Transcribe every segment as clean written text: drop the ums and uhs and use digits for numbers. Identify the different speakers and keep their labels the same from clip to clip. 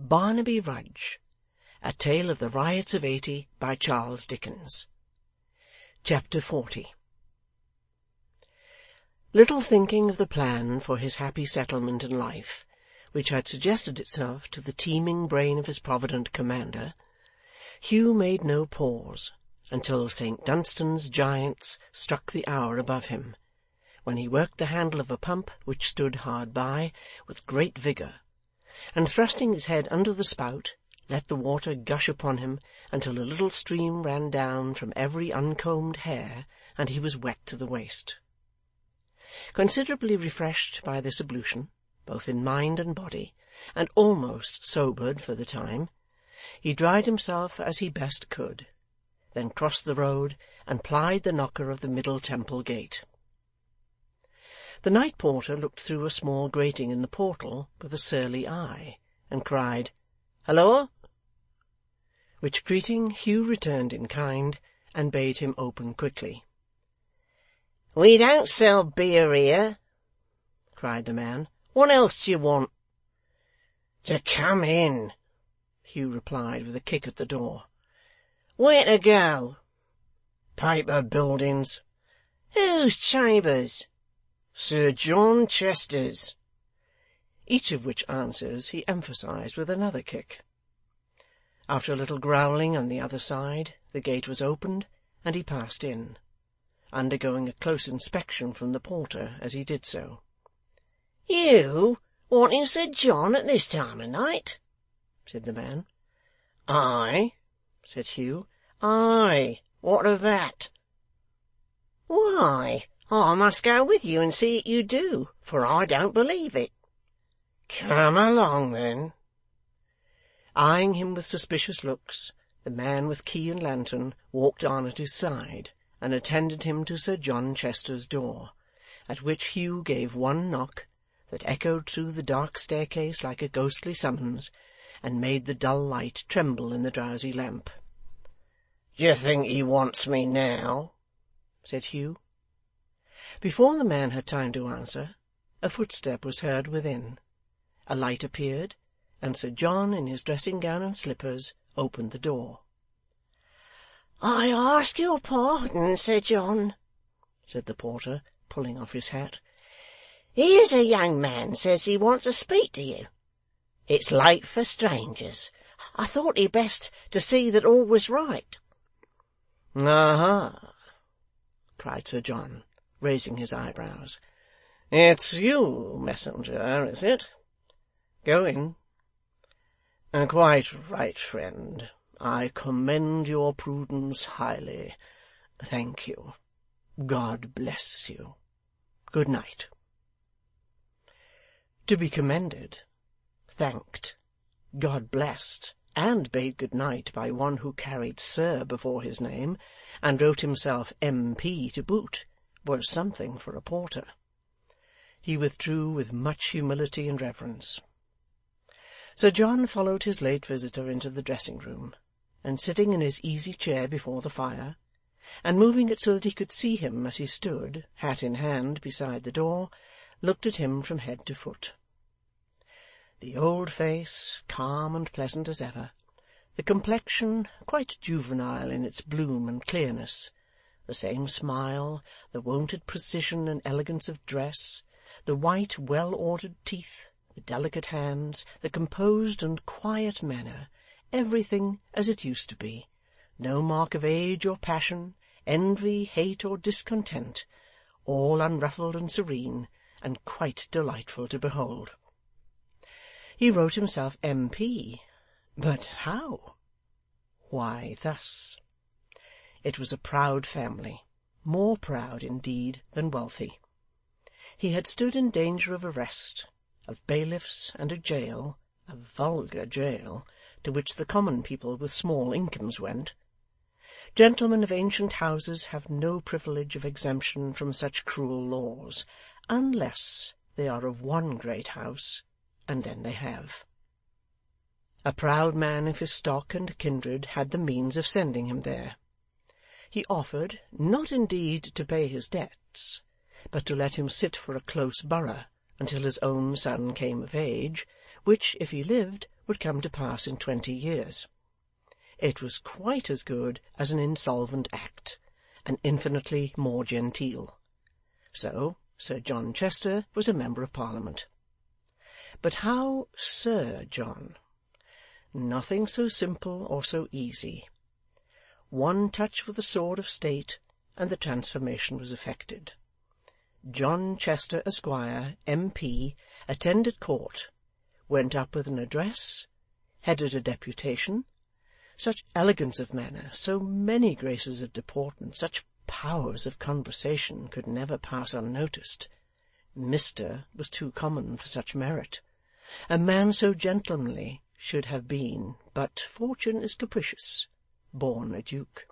Speaker 1: Barnaby Rudge, A Tale of the Riots of '80 by Charles Dickens. Chapter 40. Little thinking of the plan for his happy settlement in life, which had suggested itself to the teeming brain of his provident commander, Hugh made no pause until St. Dunstan's giants struck the hour above him, when he worked the handle of a pump which stood hard by, with great vigour, and thrusting his head under the spout, let the water gush upon him until a little stream ran down from every uncombed hair, and he was wet to the waist. Considerably refreshed by this ablution, both in mind and body, and almost sobered for the time, he dried himself as he best could, then crossed the road and plied the knocker of the Middle Temple Gate. The night porter looked through a small grating in the portal with a surly eye, and cried, "Halloa!" which greeting Hugh returned in kind, and bade him open quickly. "We don't sell beer here," cried the man. "What else do you want?" "To come in," Hugh replied, with a kick at the door. "Where to go?" "Paper Buildings." "Whose chambers?" "Sir John Chester's." Each of which answers he emphasized with another kick. After a little growling on the other side, the gate was opened, and he passed in, undergoing a close inspection from the porter as he did so. "You wanting Sir John at this time of night?" said the man. "Ay," said Hugh. "Ay, what of that?" "Why, I must go with you and see it you do, for I don't believe it." "Come along, then." Eyeing him with suspicious looks, the man with key and lantern walked on at his side, and attended him to Sir John Chester's door, at which Hugh gave one knock, that echoed through the dark staircase like a ghostly summons, and made the dull light tremble in the drowsy lamp. "D'ye think he wants me now?" said Hugh. Before the man had time to answer, a footstep was heard within, a light appeared, and Sir John, in his dressing-gown and slippers, opened the door. "I ask your pardon, Sir John," said the porter, pulling off his hat. "Here's a young man says he wants to speak to you. It's late for strangers. I thought it best to see that all was right." "Aha!" cried Sir John, raising his eyebrows. "It's you, messenger, is it? Go in." "Quite right, friend. I commend your prudence highly. Thank you. God bless you. Good night." To be commended, thanked, God blessed, and bade good night by one who carried Sir before his name, and wrote himself M.P. to boot, was something for a porter. He withdrew with much humility and reverence. Sir John followed his late visitor into the dressing-room, and sitting in his easy chair before the fire, and moving it so that he could see him as he stood, hat in hand, beside the door, looked at him from head to foot. The old face, calm and pleasant as ever, the complexion quite juvenile in its bloom and clearness, the same smile, the wonted precision and elegance of dress, the white well-ordered teeth, the delicate hands, the composed and quiet manner, everything as it used to be, no mark of age or passion, envy, hate, or discontent, all unruffled and serene, and quite delightful to behold. He wrote himself M.P., but how? Why, thus. It was a proud family, more proud, indeed, than wealthy. He had stood in danger of arrest, of bailiffs, and a jail, a vulgar jail, to which the common people with small incomes went. Gentlemen of ancient houses have no privilege of exemption from such cruel laws, unless they are of one great house, and then they have. A proud man of his stock and kindred had the means of sending him there. He offered, not indeed to pay his debts, but to let him sit for a close borough until his own son came of age, which, if he lived, would come to pass in 20 years. It was quite as good as an insolvent act, and infinitely more genteel. So Sir John Chester was a member of Parliament. But how Sir John? Nothing so simple or so easy. One touch with the sword of state, and the transformation was effected. John Chester, Esquire, M.P., attended court, went up with an address, headed a deputation. Such elegance of manner, so many graces of deportment, such powers of conversation could never pass unnoticed. Mr. was too common for such merit. A man so gentlemanly should have been, but fortune is capricious, born a duke,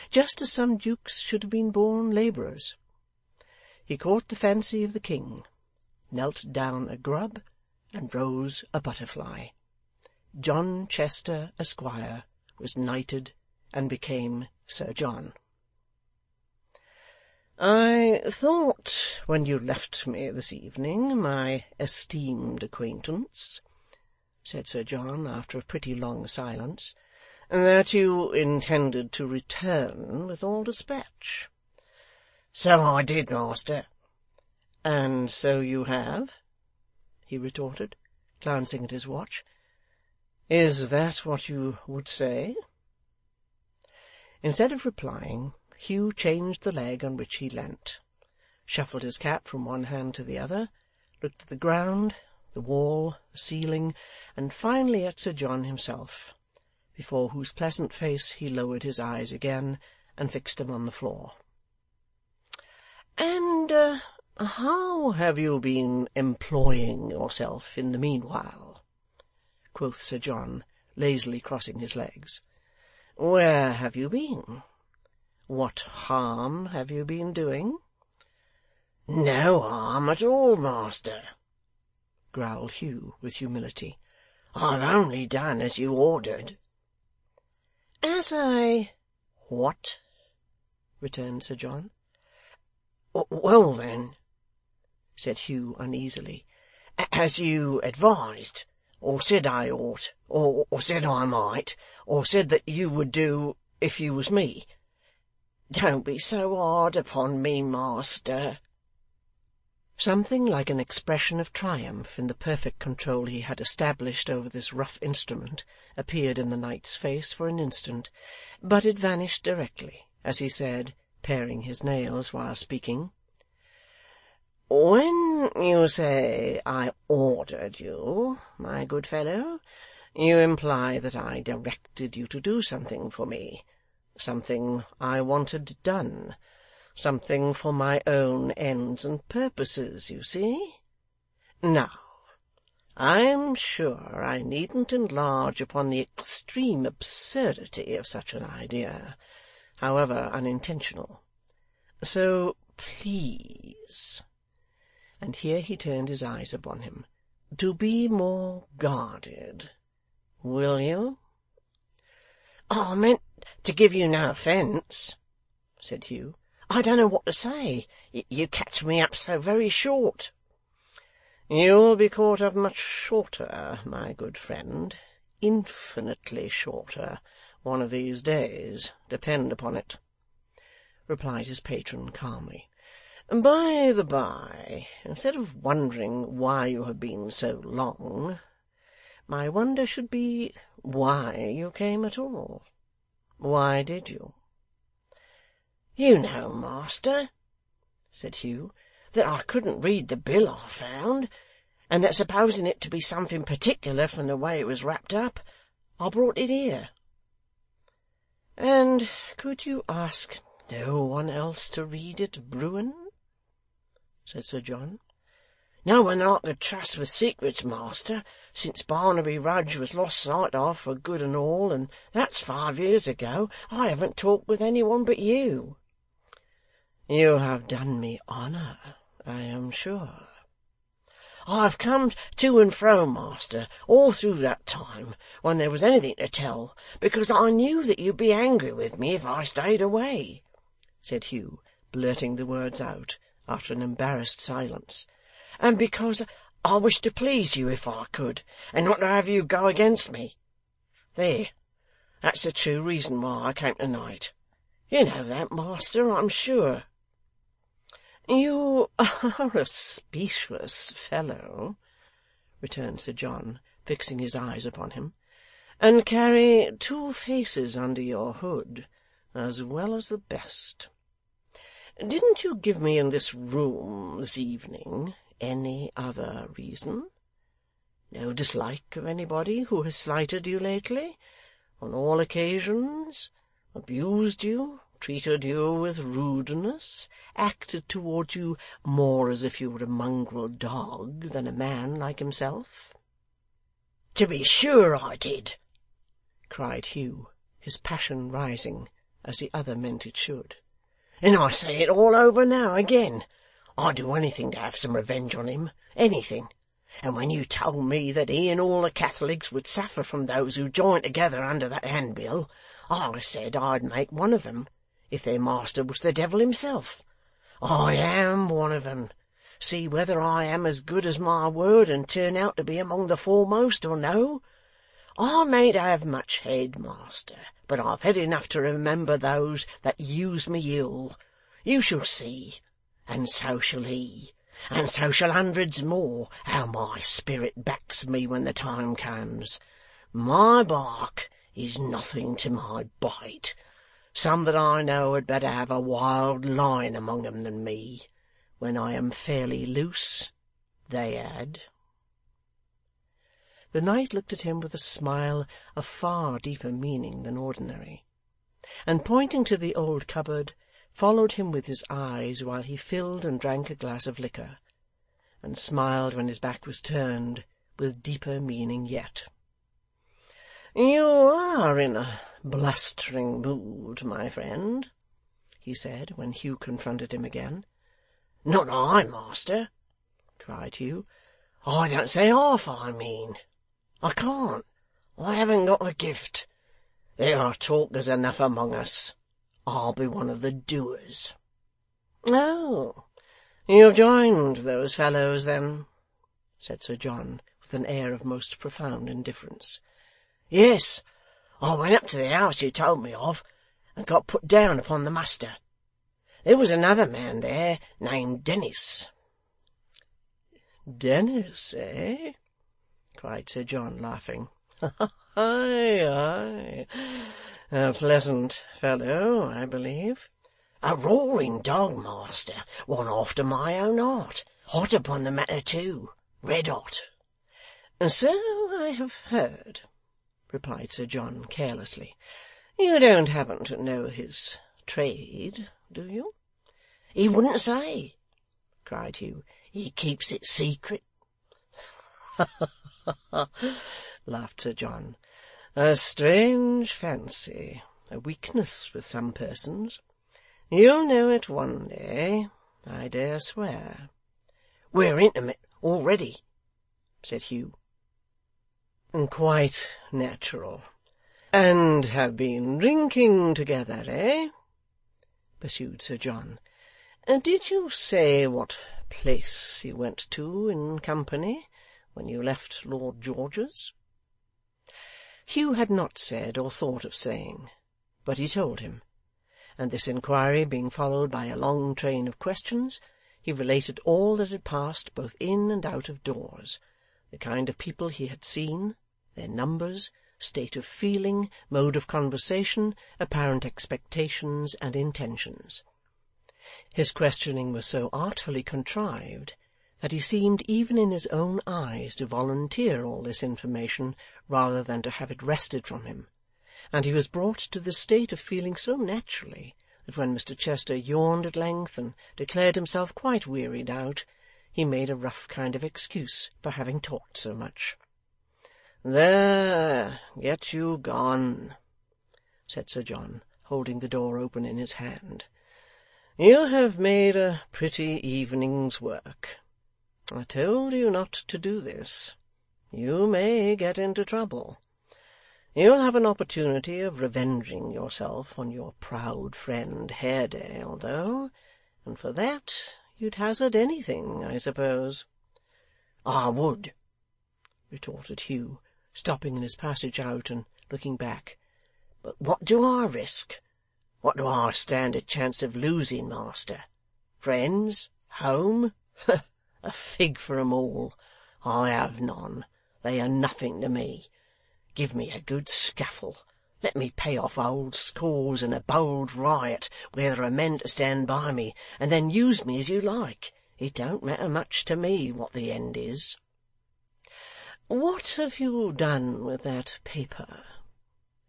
Speaker 1: just as some dukes should have been born labourers. He caught the fancy of the king, knelt down a grub, and rose a butterfly. John Chester, Esquire, was knighted and became Sir John. "I thought, when you left me this evening, my esteemed acquaintance," said Sir John, after a pretty long silence, "that you intended to return with all dispatch." "So I did, master." "And so you have?" he retorted, glancing at his watch. "Is that what you would say?" Instead of replying, Hugh changed the leg on which he leant, shuffled his cap from one hand to the other, looked at the ground, the wall, the ceiling, and finally at Sir John himself, before whose pleasant face he lowered his eyes again, and fixed them on the floor. "And how have you been employing yourself in the meanwhile?" quoth Sir John, lazily crossing his legs. "Where have you been? What harm have you been doing?" "No harm at all, master," growled Hugh with humility. "I've only done as you ordered." "As I what?" returned Sir John. "Well then," said Hugh uneasily, "as you advised, or said I ought, or said I might, or said that you would do if you was me. Don't be so hard upon me, master." Something like an expression of triumph in the perfect control he had established over this rough instrument appeared in the knight's face for an instant, but it vanished directly, as he said, paring his nails while speaking, "When you say I ordered you, my good fellow, you imply that I directed you to do something for me, something I wanted done, something for my own ends and purposes, you see. Now, I'm sure I needn't enlarge upon the extreme absurdity of such an idea, however unintentional. So please," and here he turned his eyes upon him, "to be more guarded. Will you?" "I meant to give you no offence," said Hugh. "I don't know what to say. You catch me up so very short." "You'll be caught up much shorter, my good friend, infinitely shorter, one of these days, depend upon it," replied his patron calmly. "By the by, instead of wondering why you have been so long, my wonder should be why you came at all. Why did you?" "You know, master," said Hugh, "that I couldn't read the bill I found, and that supposing it to be something particular from the way it was wrapped up, I brought it here." "And could you ask no one else to read it, Bruin?" said Sir John. "No one I could trust with secrets, master, since Barnaby Rudge was lost sight of for good and all, and that's 5 years ago. I haven't talked with any one but you." "You have done me honour, I am sure." "I've come to and fro, master, all through that time, when there was anything to tell, because I knew that you'd be angry with me if I stayed away," said Hugh, blurting the words out, after an embarrassed silence, "and because I wish to please you if I could, and not to have you go against me. There. That's the true reason why I came tonight. You know that, master, I'm sure.' 'You are a specious fellow,' returned Sir John, fixing his eyes upon him, 'and carry 2 faces under your hood, as well as the best. Didn't you give me in this room this evening any other reason? No dislike of anybody who has slighted you lately, on all occasions, abused you, treated you with rudeness, acted towards you more as if you were a mongrel dog than a man like himself?' 'To be sure I did!' cried Hugh, his passion rising, as the other meant it should. 'And I say it all over now again. I'd do anything to have some revenge on him, anything. And when you told me that he and all the Catholics would suffer from those who joined together under that handbill, I said I'd make one of 'em, if their master was the devil himself. I am one of 'em. See whether I am as good as my word, and turn out to be among the foremost, or no. I mayn't have much head, master, but I've head enough to remember those that use me ill. You shall see, and so shall he, and so shall hundreds more, how my spirit backs me when the time comes. My bark is nothing to my bite. Some that I know had better have a wild lion among 'em than me. When I am fairly loose, they had.' The knight looked at him with a smile of far deeper meaning than ordinary, and pointing to the old cupboard, followed him with his eyes while he filled and drank a glass of liquor, and smiled when his back was turned, with deeper meaning yet. 'You are in a blustering mood, my friend,' he said, when Hugh confronted him again. 'Not I, master,' cried Hugh. 'I don't say half I mean. I can't. I haven't got the gift. There are talkers enough among us. I'll be one of the doers.' 'Oh, you've joined those fellows, then?' said Sir John, with an air of most profound indifference. 'Yes, I went up to the house you told me of, and got put down upon the muster. There was another man there, named Dennis.' 'Dennis, eh?' cried Sir John, laughing. 'Ay, ay. A pleasant fellow, I believe.' 'A roaring dog, master. One after my own heart. Hot upon the matter too. Red hot.' 'So I have heard,' replied Sir John, carelessly. 'You don't happen to know his trade, do you?' 'He wouldn't say,' cried Hugh. 'He keeps it secret.' 'laughed Sir John. 'A strange fancy, a weakness with some persons. You'll know it one day, I dare swear.' 'We're intimate already,' said Hugh. 'Quite natural. And have been drinking together, eh?' pursued Sir John. 'Did you say what place you went to in company when you left Lord George's?' Hugh had not said or thought of saying, but he told him, and this inquiry being followed by a long train of questions, he related all that had passed both in and out of doors, the kind of people he had seen, their numbers, state of feeling, mode of conversation, apparent expectations and intentions. His questioning was so artfully contrived that he seemed even in his own eyes to volunteer all this information rather than to have it wrested from him, and he was brought to this state of feeling so naturally that when Mr Chester yawned at length and declared himself quite wearied out, he made a rough kind of excuse for having talked so much. 'There, get you gone,' said Sir John, holding the door open in his hand. 'You have made a pretty evening's work. I told you not to do this. You may get into trouble. You'll have an opportunity of revenging yourself on your proud friend Haredale, though, and for that you'd hazard anything, I suppose. 'I would,' retorted Hugh, stopping in his passage out and looking back. 'But what do I risk? What do I stand a chance of losing, master? Friends? Home? A fig for 'em all. I have none. They are nothing to me. Give me a good scuffle. Let me pay off old scores in a bold riot where there are men to stand by me, and then use me as you like. It don't matter much to me what the end is.' 'What have you done with that paper?'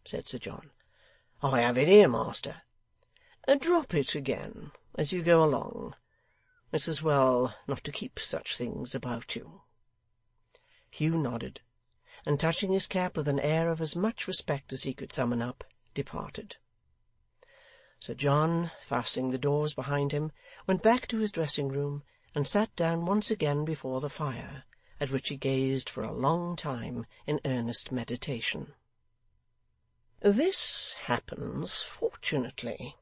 Speaker 1: said Sir John. 'I have it here, master.' 'Drop it again as you go along. It's as well not to keep such things about you.' Hugh nodded, and touching his cap with an air of as much respect as he could summon up, departed. Sir John, fastening the doors behind him, went back to his dressing-room, and sat down once again before the fire, at which he gazed for a long time in earnest meditation. 'This happens fortunately,'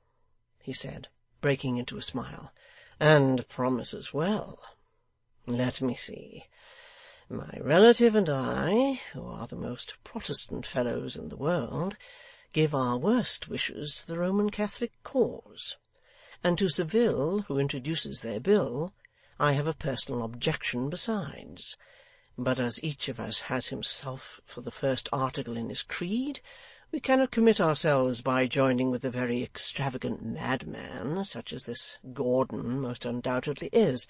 Speaker 1: he said, breaking into a smile, 'and promises well. Let me see. My relative and I, who are the most Protestant fellows in the world, give our worst wishes to the Roman Catholic cause, and to Saville, who introduces their bill, I have a personal objection besides. But as each of us has himself for the first article in his creed, we cannot commit ourselves by joining with a very extravagant madman, such as this Gordon most undoubtedly is.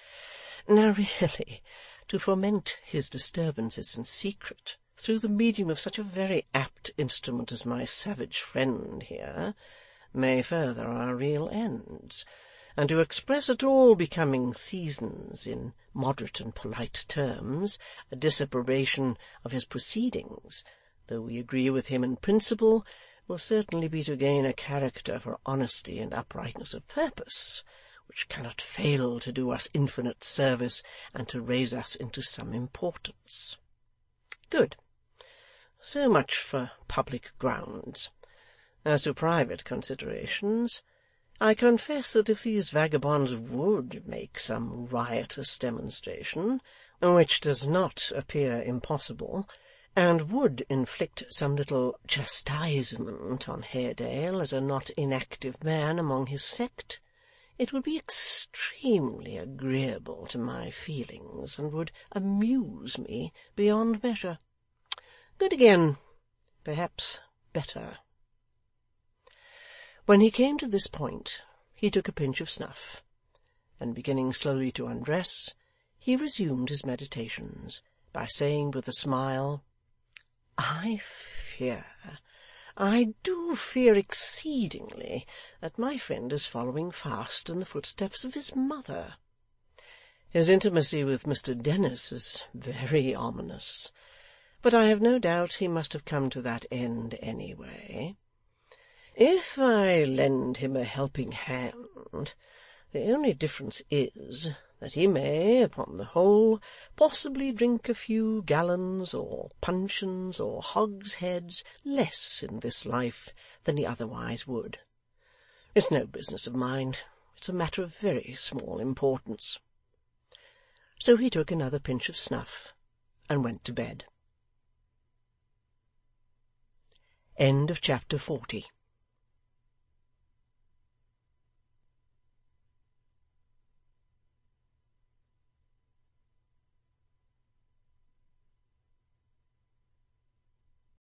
Speaker 1: Now really, to foment his disturbances in secret, through the medium of such a very apt instrument as my savage friend here, may further our real ends, and to express at all becoming seasons, in moderate and polite terms, a disapprobation of his proceedings, though we agree with him in principle, will certainly be to gain a character for honesty and uprightness of purpose, which cannot fail to do us infinite service and to raise us into some importance. Good. So much for public grounds. As to private considerations, I confess that if these vagabonds would make some riotous demonstration, which does not appear impossible, and would inflict some little chastisement on Haredale as a not inactive man among his sect, it would be extremely agreeable to my feelings, and would amuse me beyond measure. Good again, perhaps better. When he came to this point, he took a pinch of snuff, and beginning slowly to undress, he resumed his meditations by saying with a smile, I do fear exceedingly that my friend is following fast in the footsteps of his mother. His intimacy with Mr Dennis is very ominous, but I have no doubt he must have come to that end anyway. If I lend him a helping hand, the only difference is that he may, upon the whole, possibly drink a few gallons or puncheons or hogsheads less in this life than he otherwise would. It's no business of mine. It's a matter of very small importance. So he took another pinch of snuff and went to bed. End of chapter 40.